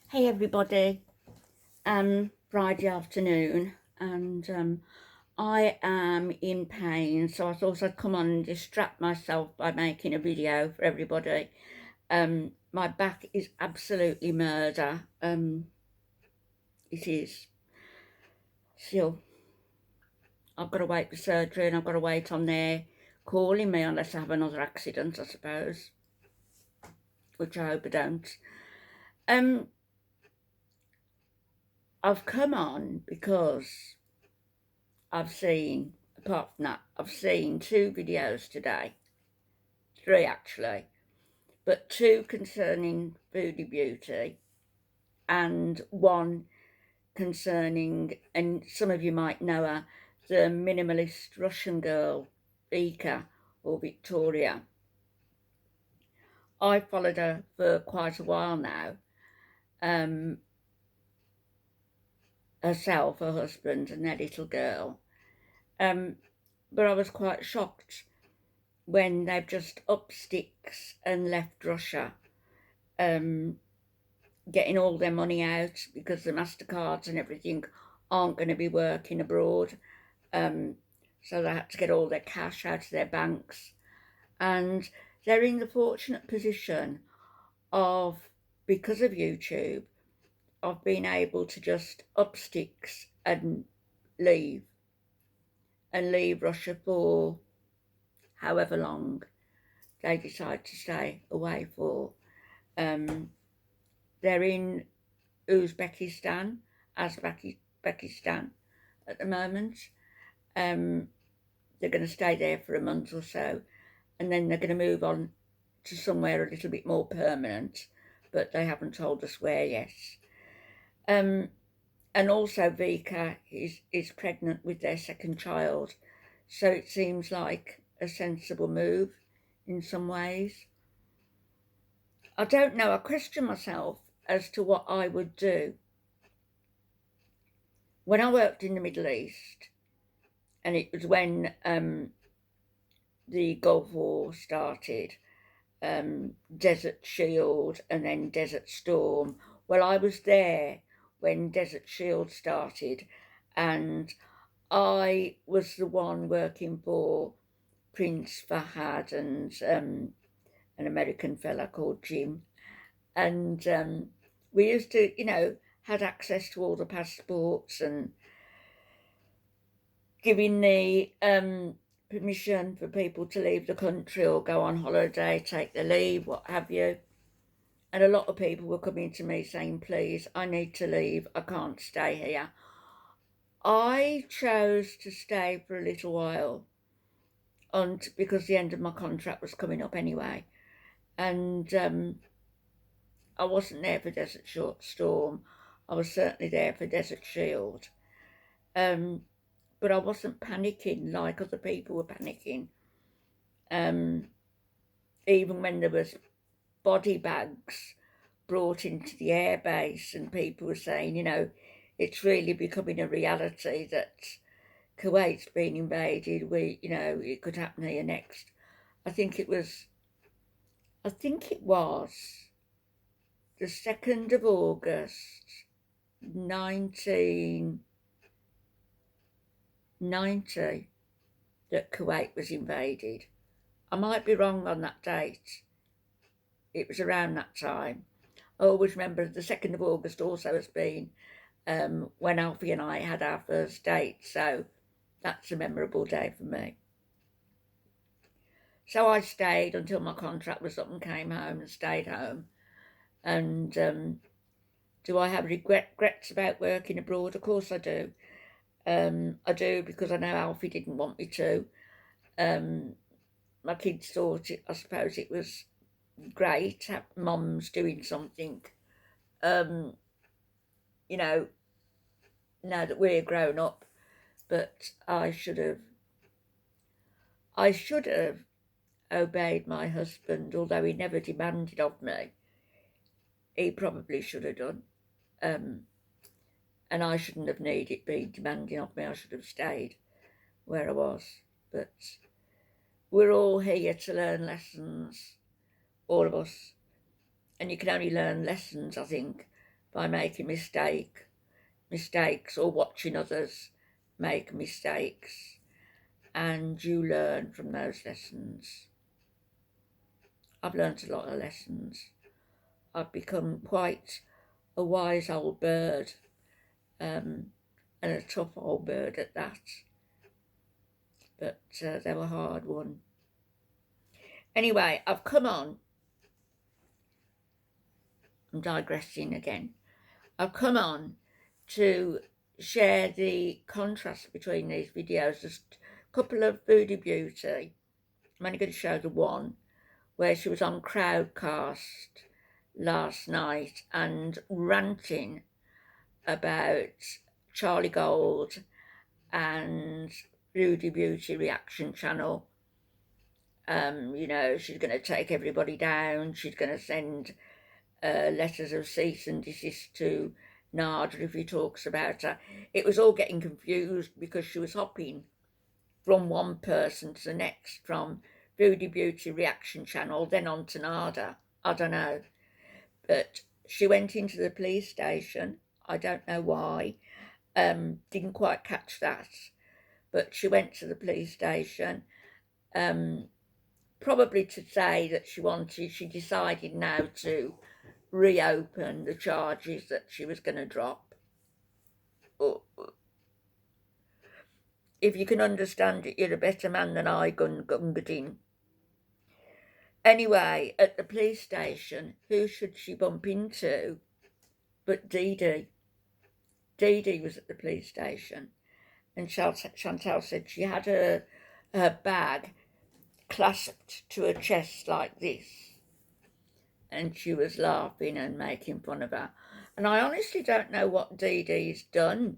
Hey everybody, Friday afternoon, and I am in pain, so I thought I'd come on and distract myself by making a video for everybody. My back is absolutely murder. It is. Still, I've got to wait for surgery and I've got to wait on there calling me unless I have another accident, I suppose, which I hope I don't. I've come on because apart from that, I've seen 2 videos today, 3 actually, but 2 concerning foodie beauty and 1 concerning, and some of you might know her, the minimalist Russian girl, Vika or Victoria. I followed her for quite a while now, herself, her husband and their little girl, but I was quite shocked when they've just upped sticks and left Russia, getting all their money out because the MasterCards and everything aren't going to be working abroad. So they had to get all their cash out of their banks. And they're in the fortunate position of, because of YouTube, of being able to just up sticks and leave Russia for however long they decide to stay away for. They're in Uzbekistan at the moment. They're going to stay there for a month or so, and then they're going to move on to somewhere a little bit more permanent, but they haven't told us where yet. And also Vika is pregnant with their second child, so it seems like a sensible move in some ways. I don't know, I question myself as to what I would do. When I worked in the Middle East, and it was when the Gulf War started, Desert Shield and then Desert Storm. Well, I was there when Desert Shield started, and I was the one working for Prince Fahad and an American fella called Jim. And we used to, had access to all the passports and giving the permission for people to leave the country or go on holiday, take their leave, what have you. And a lot of people were coming to me saying, please, I need to leave, I can't stay here. I chose to stay for a little while because the end of my contract was coming up anyway. And I wasn't there for Desert Storm. I was certainly there for Desert Shield. But I wasn't panicking like other people were panicking. Even when there was body bags brought into the airbase and people were saying, it's really becoming a reality that Kuwait's been invaded, it could happen here next. I think it was the 2nd of August, 1990, that Kuwait was invaded. I might be wrong on that date. It was around that time. I always remember the 2nd of August also as being when Alfie and I had our first date, so that's a memorable day for me. So I stayed until my contract was up and came home and stayed home. And do I have regrets about working abroad? Of course I do. I do because I know Alfie didn't want me to. My kids thought I suppose it was great, mum's doing something, now that we're grown up, but I should have obeyed my husband, although he never demanded of me. He probably should have done. And I shouldn't have needed be demanding of me. I should have stayed where I was. But we're all here to learn lessons, all of us. And you can only learn lessons, I think, by making mistakes or watching others make mistakes, and you learn from those lessons. I've learned a lot of lessons. I've become quite a wise old bird, and a tough old bird at that, but they were hard won. Anyway, I've come on, I'm digressing again, I've come on to share the contrast between these videos. There's a couple of Foodie Beauty. I'm only going to show the one where she was on Crowdcast last night and ranting about Charlie Gold and Foodie Beauty Reaction Channel. You know, she's going to take everybody down. She's going to send letters of cease and desist to Nard if he talks about her. It was all getting confused because she was hopping from one person to the next, from Foodie Beauty Reaction Channel, then on to Nada. I don't know. But she went into the police station. I don't know why. Didn't quite catch that. But she went to the police station, probably to say that she decided now to reopen the charges that she was going to drop. If you can understand it, you're a better man than I, Gungadin. Anyway, at the police station, who should she bump into but Dee Dee? Dee Dee was at the police station, and Chantal said she had her bag clasped to her chest like this, and she was laughing and making fun of her. And I honestly don't know what Dee Dee's done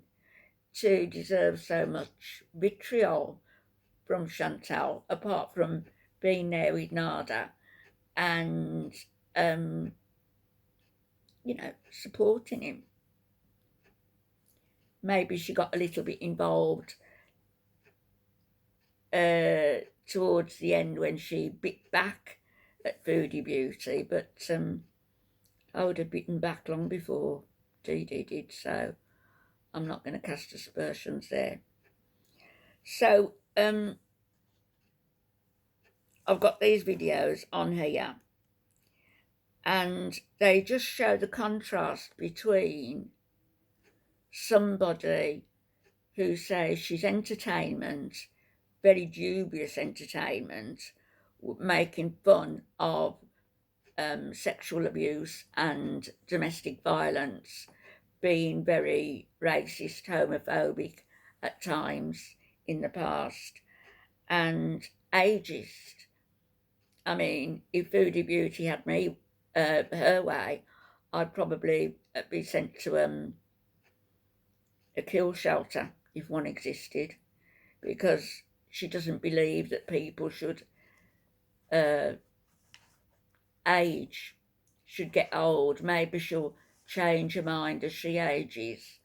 to deserve so much vitriol from Chantal, apart from being there with Nada and, you know, supporting him. Maybe she got a little bit involved towards the end when she bit back at Foodie Beauty, but I would have bitten back long before Dee Dee did, so I'm not going to cast aspersions there. So I've got these videos on here, and they just show the contrast between somebody who says she's entertainment, very dubious entertainment, making fun of sexual abuse and domestic violence, being very racist, homophobic at times in the past, and ageist. I mean, if Foodie Beauty had me her way, I'd probably be sent to a kill shelter if one existed, because she doesn't believe that people should age, should get old. Maybe she'll change her mind as she ages,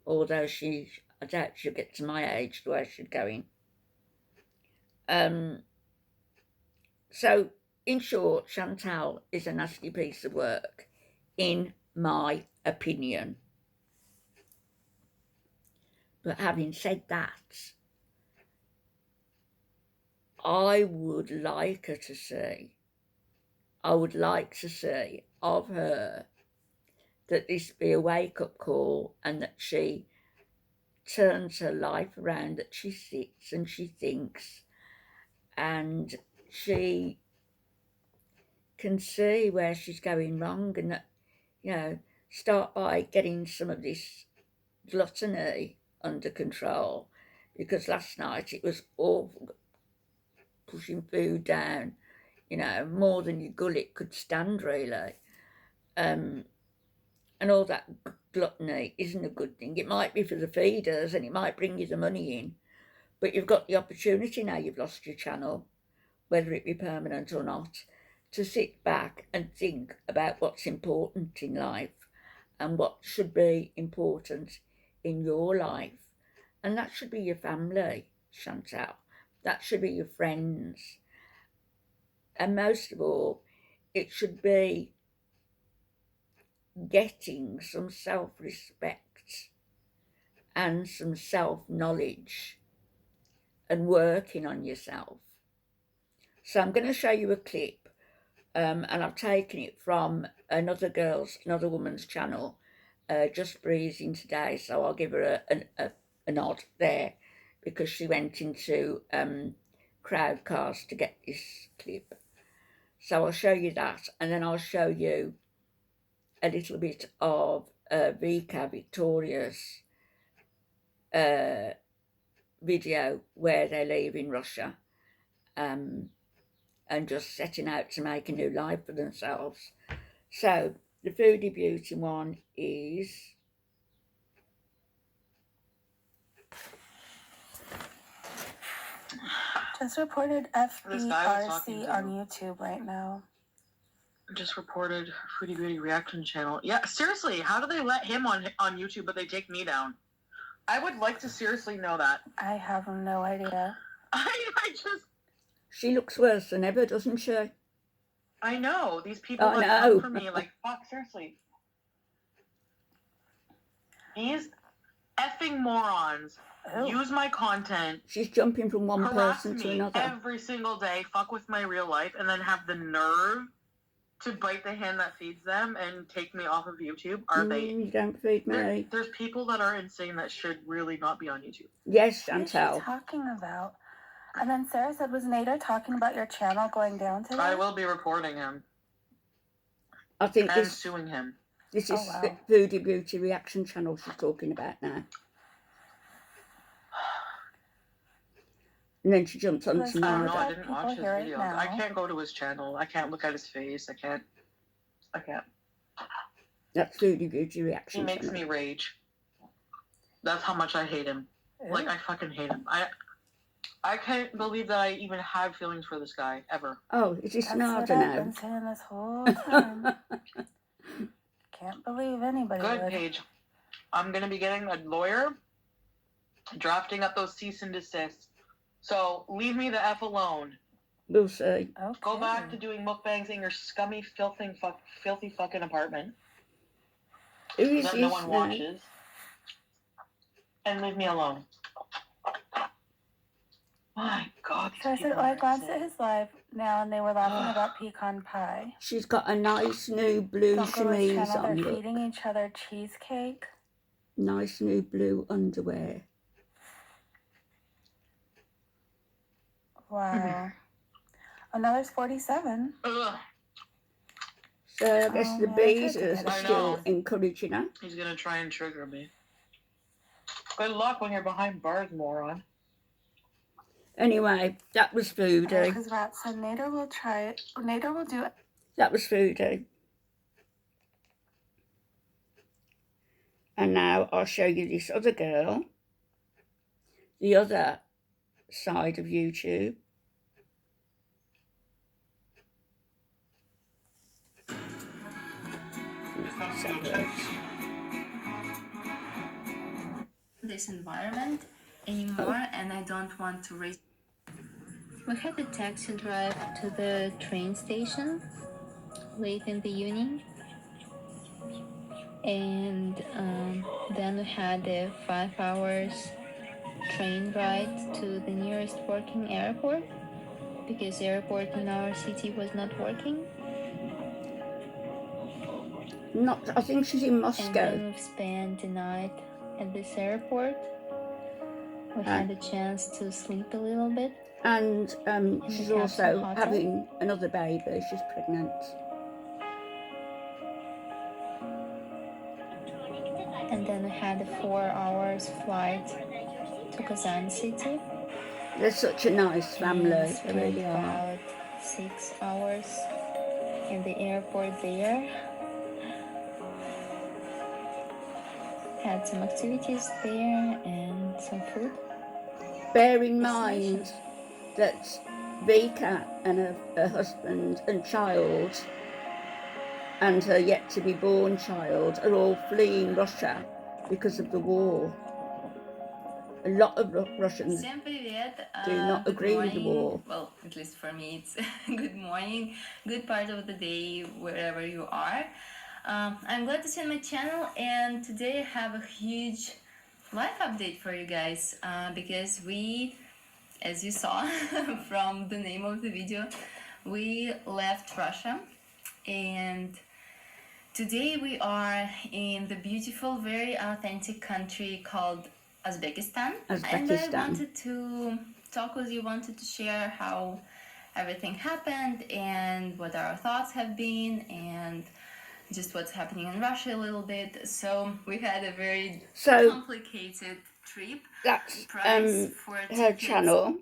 although I doubt she'll get to my age the way she's going. So, in short, Chantal is a nasty piece of work, in my opinion. But having said that, I would like to see of her that this be a wake-up call, and that she turns her life around, that she sits and she thinks, and she can see where she's going wrong, and that, you know, start by getting some of this gluttony under control, because last night it was awful, pushing food down, you know, more than your gullet could stand, really. And all that gluttony isn't a good thing. It might be for the feeders and it might bring you the money in, but you've got the opportunity now you've lost your channel, whether it be permanent or not, to sit back and think about what's important in life and what should be important in your life. And that should be your family, Chantal. That should be your friends. And most of all, it should be getting some self-respect and some self-knowledge and working on yourself. So I'm going to show you a clip, and I've taken it from another woman's channel, Just Breezing today, so I'll give her a nod there, because she went into Crowdcast to get this clip. So I'll show you that, and then I'll show you a little bit of Vika, Victoria's video where they live in Russia, and just setting out to make a new life for themselves. So the Foodie Beauty one is... Just reported FBRC on YouTube right now. Just reported Foodie Beauty reaction channel. Yeah, seriously, how do they let him on YouTube but they take me down? I would like to seriously know that. I have no idea. I just... She looks worse than ever, doesn't she? I know. These people that come for me, like, fuck, seriously. These effing morons use my content. She's jumping from one person to another every single day, fuck with my real life, and then have the nerve to bite the hand that feeds them and take me off of YouTube. Are they? You don't feed me. There's people that are insane that should really not be on YouTube. Yes, Chantal. What is she talking about? And then Sarah said, was Nader talking about your channel going down today? I will be reporting him. I think and suing him. This is the Foodie Beauty reaction channel she's talking about now. And then she jumps on to no, I didn't watch his videos. I can't go to his channel. I can't look at his face. I can't. That's Foodie Beauty reaction channel. He makes me rage. That's how much I hate him. Ew. Like, I fucking hate him. I can't believe that I even have feelings for this guy, ever. Oh, is he Snarder now? I've been saying this whole time. Can't believe anybody Good, would. Paige. I'm going to be getting a lawyer, drafting up those cease and desist. So, leave me the F alone. We'll see. Okay. Go back to doing mukbangs in your scummy, filthy fucking apartment. Who is that no one watches. And leave me alone. My God. So I said, I glanced at his live now, and they were laughing about pecan pie. She's got a nice new blue chemise on. They're feeding each other cheesecake. Nice new blue underwear. Wow. Oh, there's 47. Ugh. So I guess the bees are still encouraging her. He's going to try and trigger me. Good luck when you're behind bars, moron. Anyway, that was Foodie. Because Rat said Nader will try it. Nader will do it. That was Foodie. And now I'll show you this other girl. The other side of YouTube. This environment anymore, and I don't want to raise. We had a taxi drive to the train station late in the evening, and then we had a 5 hours train ride to the nearest working airport, because the airport in our city was not working. I think she's in Moscow. And then we've spent the night at this airport. We had a chance to sleep a little bit. And she's also having another baby. She's pregnant. And then we had a 4 hours flight to Kazan city. They're such a nice family. They really are. About 6 hours in the airport there. Had some activities there and some food. Bear in mind that Vika and her husband and child and her yet-to-be-born child are all fleeing Russia because of the war. A lot of Russians do not agree with the war. Well, at least for me, it's good morning, good part of the day wherever you are. I'm glad to see on my channel, and today I have a huge life update for you guys because we, as you saw from the name of the video, we left Russia, and today we are in the beautiful, very authentic country called Uzbekistan. And I Uzbekistan. wanted to talk with you, wanted to share how everything happened and what our thoughts have been and just what's happening in Russia a little bit. So we had a very complicated trip. That's Price for her tickets. channel,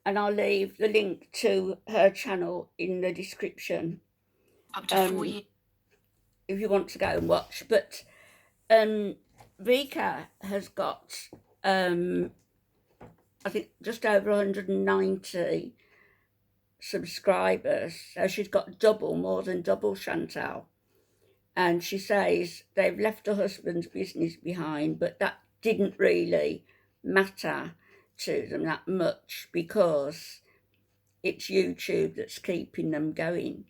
and I'll leave the link to her channel in the description. Up to 4 years. If you want to go and watch. But Vika has got I think just over 190 subscribers, so she's got more than double Chantal. And she says they've left her husband's business behind, but that didn't really matter to them that much because it's YouTube that's keeping them going.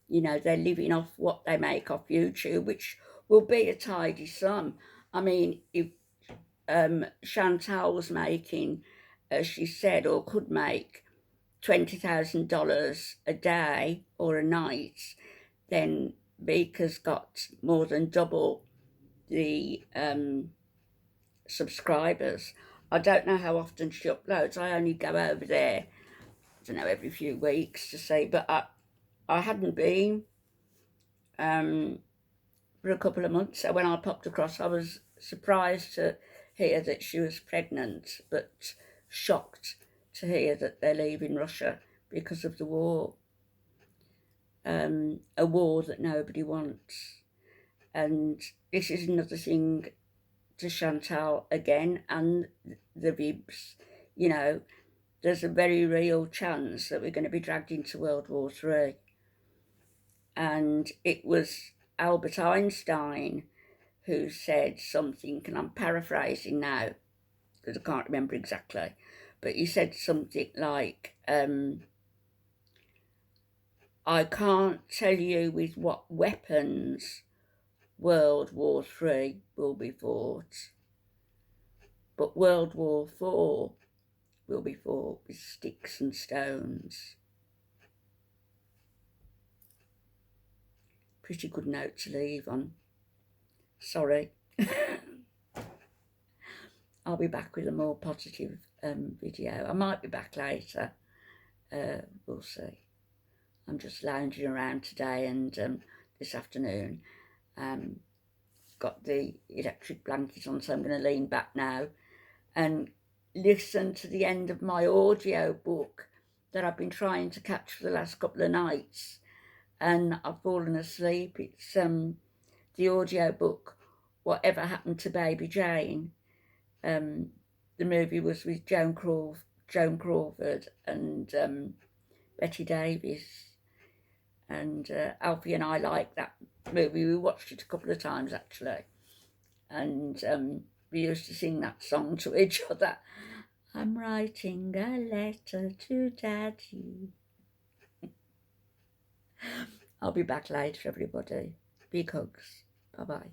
You know, they're living off what they make off YouTube, which will be a tidy sum. I mean, if Chantal was making, as she said, or could make $20,000 a day or a night, then Vika's got more than double the subscribers. I don't know how often she uploads. I only go over there, I don't know, every few weeks to see, but I hadn't been for a couple of months. So when I popped across, I was surprised to hear that she was pregnant, but shocked to hear that they're leaving Russia because of the war. A war that nobody wants. And this is another thing to Chantal again and the Vibs. You know, there's a very real chance that we're going to be dragged into World War III. And it was Albert Einstein who said something, and I'm paraphrasing now because I can't remember exactly, but he said something like, I can't tell you with what weapons World War III will be fought, but World War IV will be fought with sticks and stones. Pretty good note to leave on. Sorry. I'll be back with a more positive video. I might be back later. We'll see. I'm just lounging around today and this afternoon. Got the electric blanket on, so I'm going to lean back now and listen to the end of my audio book that I've been trying to catch for the last couple of nights, and I've fallen asleep. It's the audio book, Whatever Happened to Baby Jane. The movie was with Joan Crawford and Betty Davis, and Alfie and I like that movie. We watched it a couple of times actually, and we used to sing that song to each other. I'm writing a letter to Daddy. I'll be back later, everybody. Big hugs. Bye-bye.